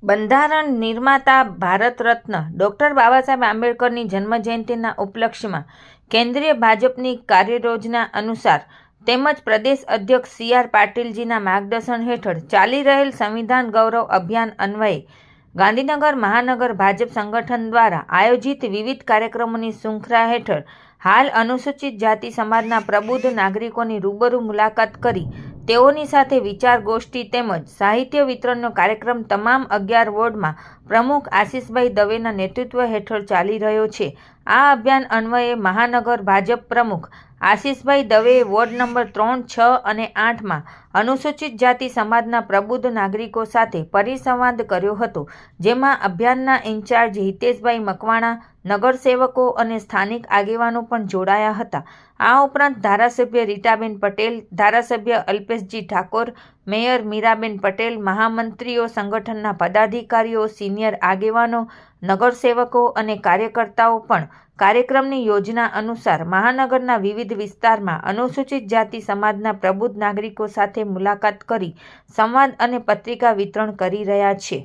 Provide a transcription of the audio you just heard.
બંધારણ નિર્માતા ભારત રત્ન ડૉક્ટર બાબાસાહેબ આંબેડકરની જન્મજયંતિના ઉપલક્ષ્યમાં કેન્દ્રીય ભાજપની કાર્યયોજના અનુસાર તેમજ પ્રદેશ અધ્યક્ષ સી.આર. પાટીલજીના માર્ગદર્શન હેઠળ ચાલી રહેલ સંવિધાન ગૌરવ અભિયાન અન્વયે ગાંધીનગર મહાનગર ભાજપ સંગઠન દ્વારા આયોજિત વિવિધ કાર્યક્રમોની શૃંખલા હેઠળ હાલ અનુસૂચિત જાતિ સમાજના પ્રબુદ્ધ નાગરિકોની રૂબરૂ મુલાકાત કરી તેઓની સાથે વિચાર ગોષ્ઠી તેમજ સાહિત્ય વિતરણનો કાર્યક્રમ તમામ 11 વોર્ડમાં પ્રમુખ આશિષભાઈ દવેના નેતૃત્વ હેઠળ ચાલી રહ્યો છે। આ અભિયાન અન્વયે મહાનગર ભાજપ પ્રમુખ આશિષભાઈ દવેએ વોર્ડ નંબર 3, 6 અને 8માં અનુસૂચિત જાતિ સમાજના પ્રબુદ્ધ નાગરિકો સાથે પરિસંવાદ કર્યો હતો, જેમાં અભિયાનના ઇન્ચાર્જ હિતેશભાઈ મકવાણા, નગરસેવકો અને સ્થાનિક આગેવાનો પણ જોડાયા હતા। આ ઉપરાંત ધારાસભ્ય રીટાબેન પટેલ, ધારાસભ્ય અલ્પેશજી ઠાકોર, મેયર મીરાબેન પટેલ, મહામંત્રીઓ, સંગઠનના પદાધિકારીઓ, સિનિયર આગેવાનો, નગરસેવકો અને કાર્યકર્તાઓ પણ કાર્યક્રમની યોજના અનુસાર મહાનગરના વિવિધ વિસ્તારમાં અનુસૂચિત જાતિ સમાજના પ્રબુદ્ધ નાગરિકો સાથે મુલાકાત કરી સંવાદ અને પત્રિકા વિતરણ કરી રહ્યા છે।